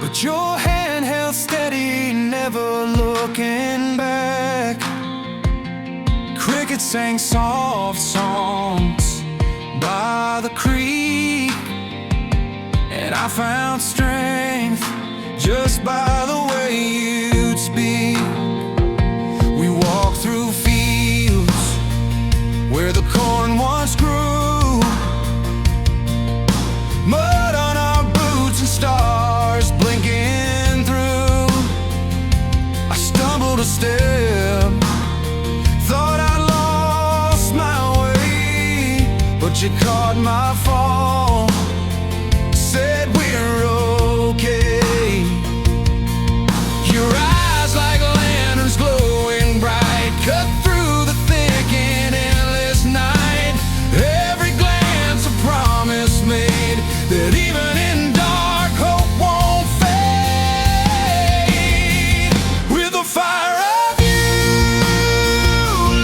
but your hand held steady, never looking back. Crickets sang soft songs by the creek, and I found strength just by the way you'd speak. We walked through fields where the corn once grew, mud on our boots and stars blinking through. I stumbled a step, thought I lost my way, but you caught my fall, said we're okay. Your eyes like lanterns glowing bright, cut through the thick and endless night. Every glance a promise made, that even in dark hope won't fade. With the fire of you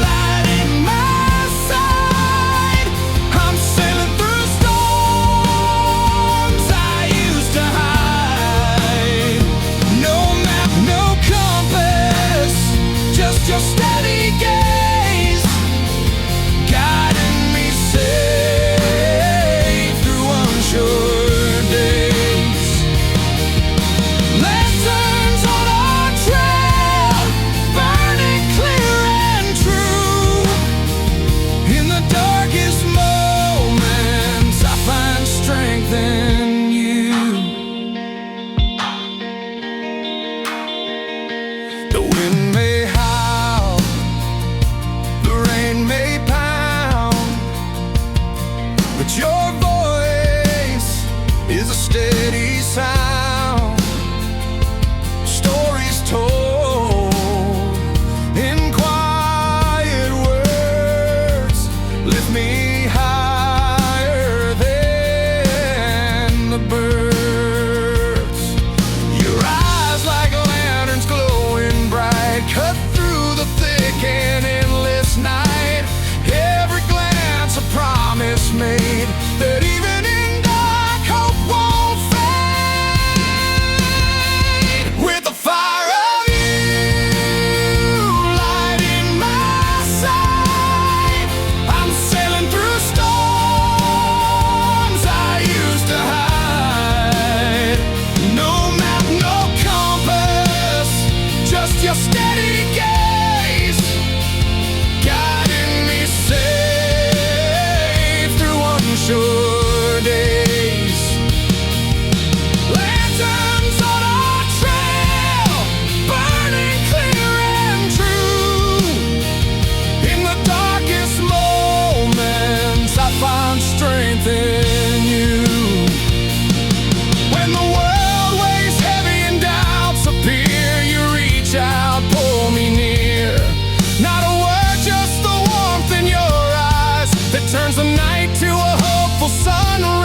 lighting my side, I'm sailing through storms I used to hide. but your voice is a steady sound. Stories told in quiet words lift me higher than the birds. Your eyes like lanterns glowing bright, cut through the thick and endless night. Every glance a promise made that even in dark hope won't fade. With the fire of you lighting my side, I'm sailing through storms I used to hide. No map, no compass, just your steady gaze, guiding me safe through unsure days. Lanterns on our trail, burning clear and true. In the darkest moments, I find strength in you. When the world weighs heavy and doubts appear, you reach out, pull me near. Not a word, just the warmth in your eyes that turns the night to a hopeful sunrise.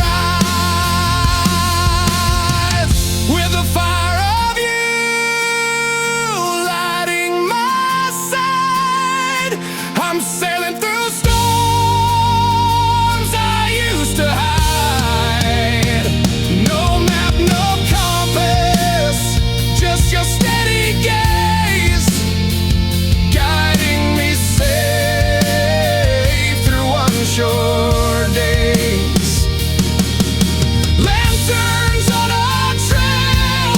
With the fire of you lighting my side, I'm sailing through storms I used to hide. No map, no compass, just your steady gaze, guiding me safe through unsure days. Lanterns on our trail,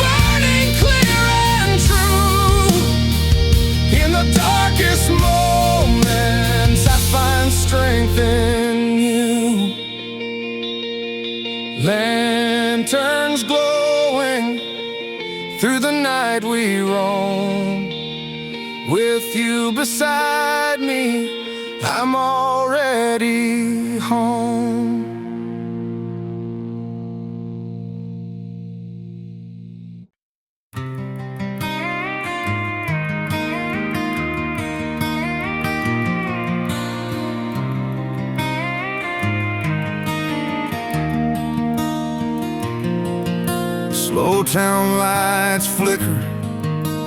burning clear and true. In the darkest moments, I find strength in you. Lanterns glowing through the night we roam. With you beside me, I'm already home. Slow town lights flicker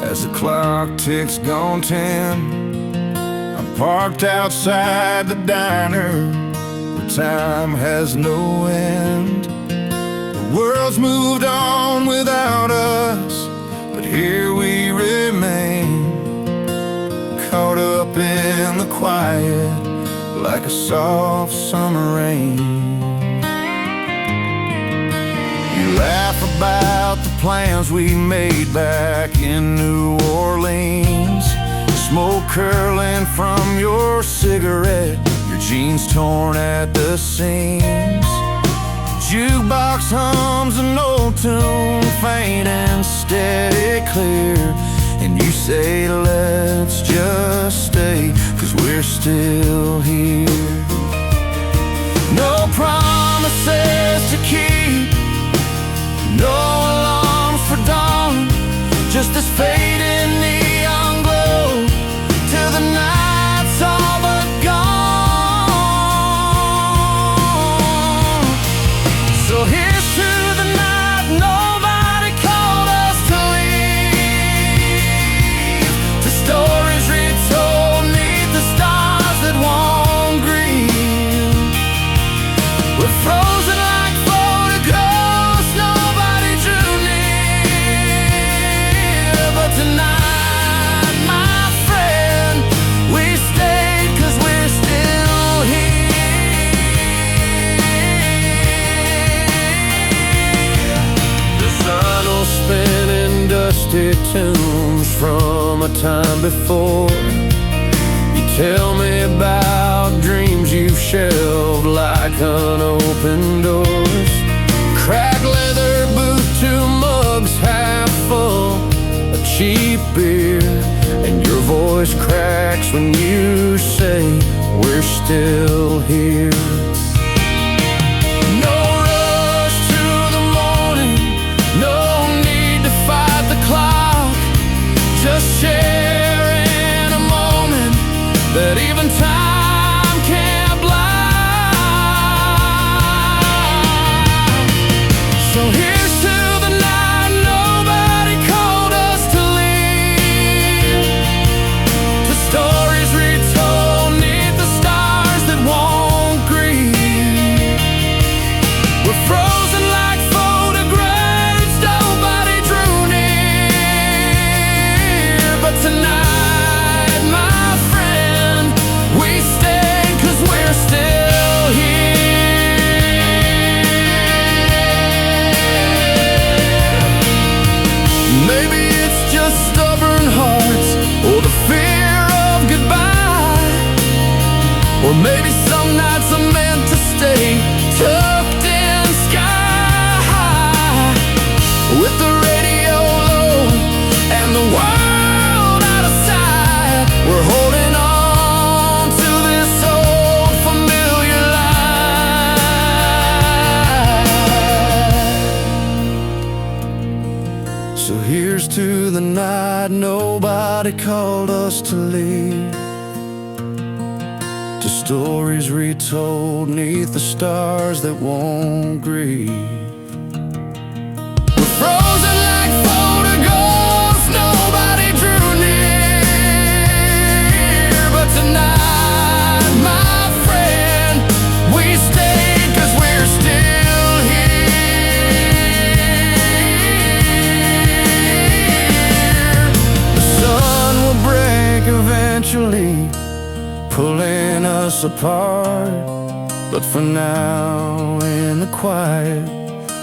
as the clock ticks gone 10. I'm parked outside the diner where time has no end. The world's moved on without us, but here we remain, caught up in the quiet like a soft summer rain. You laugh about the plans we made back in New Orleans, smoke curling from your cigarette, your jeans torn at the seams. Jukebox hums an old tune, faint and steady clear, and you say let's just stay, 'cause we're still here. No promises to keep, no alarms for dawn, just this fading neon glow till the night's all but gone. So here's to the night nobody called us to leave, to stories retold neath the stars that won't grieve. We're frozen like photographs nobody drew near, but tonight, my friend, we stayed 'cause we're still here. The sun will spin in dusty tunes from a time before. You tell me about dreams you've shelved like unopened doors. Cracked leather boots, 2 mugs half full of cheap beer, and your voice cracks when you say we're still here. nobody called us to leave, to stories retold neath the stars that won't grieve. We're frozen like photographs nobody drew near, but tonight, my friend, we stayed 'cause we're still here. The sun will break eventually, pulling us apart, but for now, in the quiet,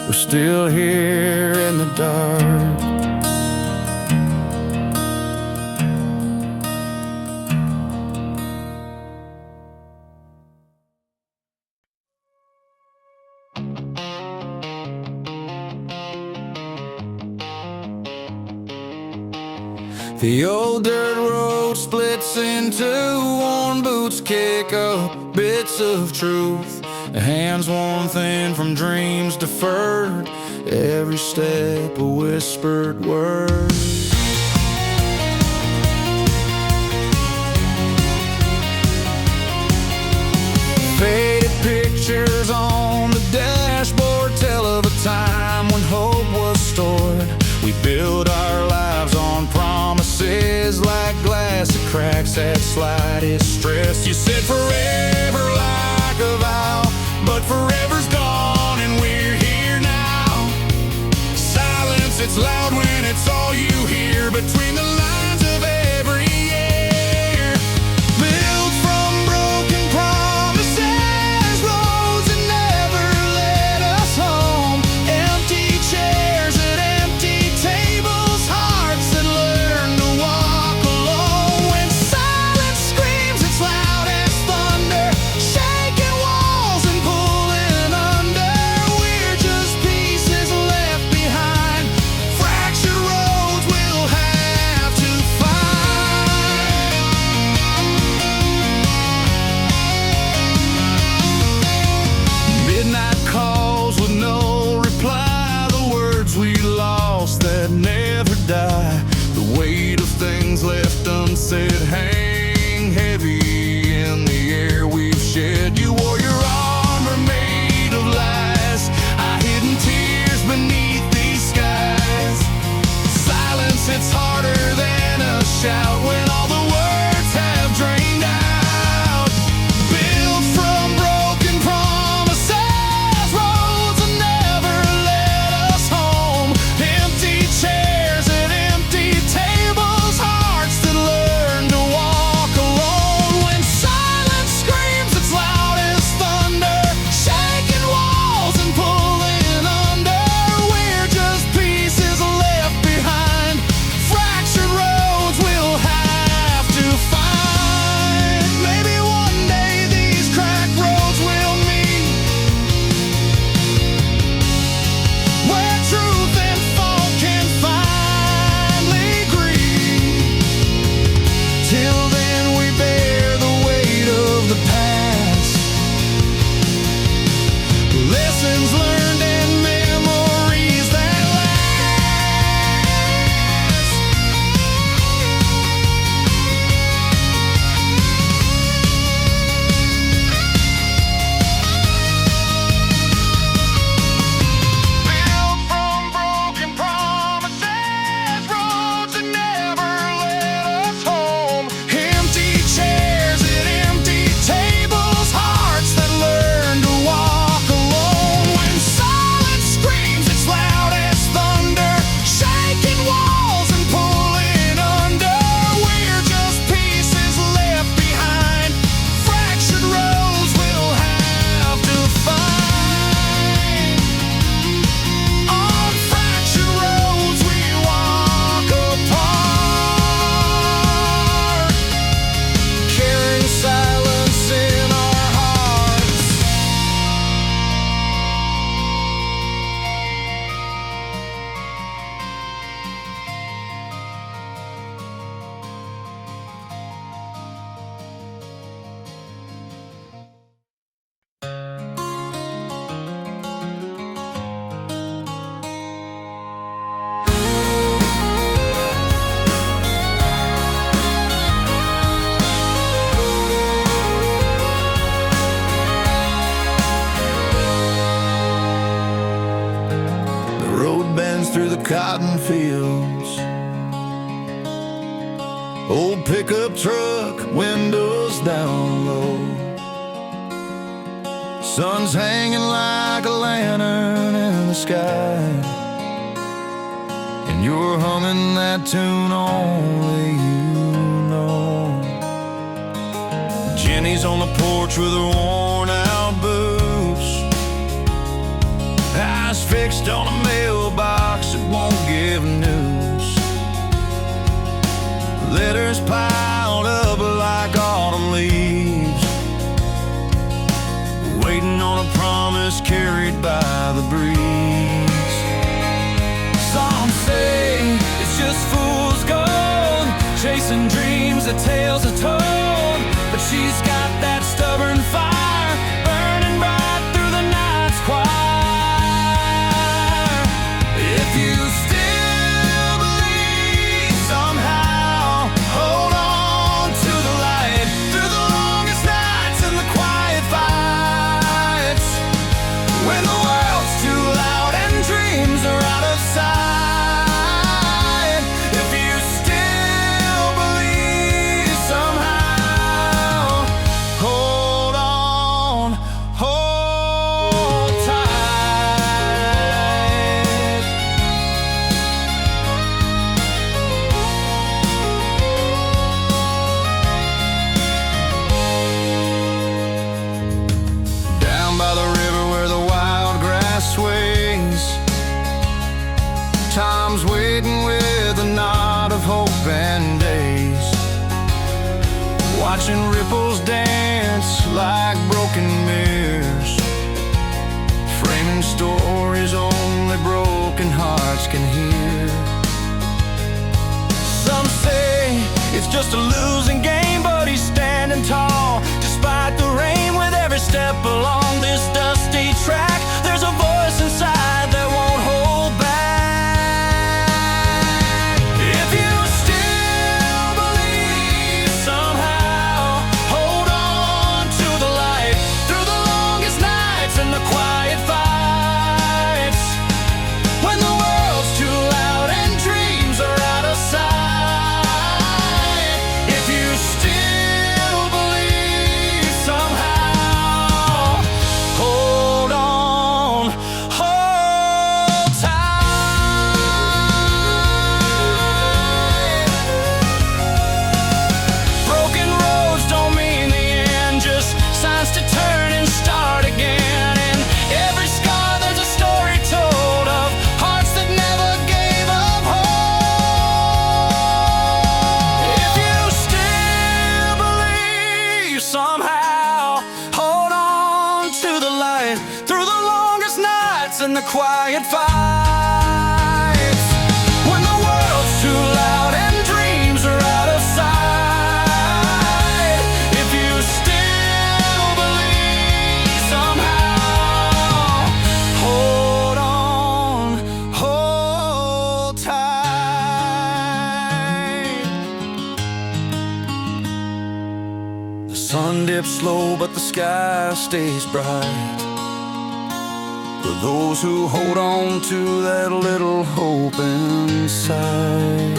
we're still here in the dark. The old dirt road splits into worn boots, kick up bits of truth, hands worn thin from dreams deferred, every step a whispered word. Faded pictures on the dashboard tell of a time when hope was stored. We build our lives on promises like glass that cracks at slightest stress. You said forever like a vow, but forever's gone and we're here now. Silence, it's loud when it's all you hear between the lines of every year. Built from broken promises, roads that never led us home, empty chairs at empty tables, hearts that learn to walk alone. When silence screams its loud as thunder, shaking walls and pulling under, we're just pieces left behind. Fractured roads will have through the cotton fields. Old pickup truck, windows down low. Sun's hanging like a lantern in the sky, and you're humming that tune only you know. Jenny's on the porch with her worn out boots, eyes fixed on a mailbox that won't give news. Letters piled up like autumn leaves, waiting on a promise carried by the breeze. Some say it's just fool's gold, chasing dreams that tales are told, but she's got that stubborn fire burning bright through the night's choir. If you still believe somehow, hold on to the light through the longest nights and the quiet fights, when the world's too loud and dreams are out of sight. If you still believe somehow, hold on, hold tight. Down by the river where the wild grass sways, time's waiting with a knot of hope and days, watching ripples dance like broken mirrors, framing stories only broken hearts can hear. Some say it's just a losing game, but he's standing tall despite the rain. With every step along this dusty track, there's a voice inside that won't hold back. If you still believe somehow, hold on to the light through the longest nights and the quiet fights, when the world's too loud and dreams are out of sight. If you still believe somehow, hold on, hold tight. Broken roads don't mean the end, just signs to turn and start again. In every scar there's a story told of hearts that never gave up hope. If you still believe somehow, hold on to the light through the longest nights and the quiet fights, when the world's too loud and dreams are out of sight. If you still believe somehow, hold on, hold tight. The sun dips slow, but the sky stays bright, for those who hold on to that little hope inside.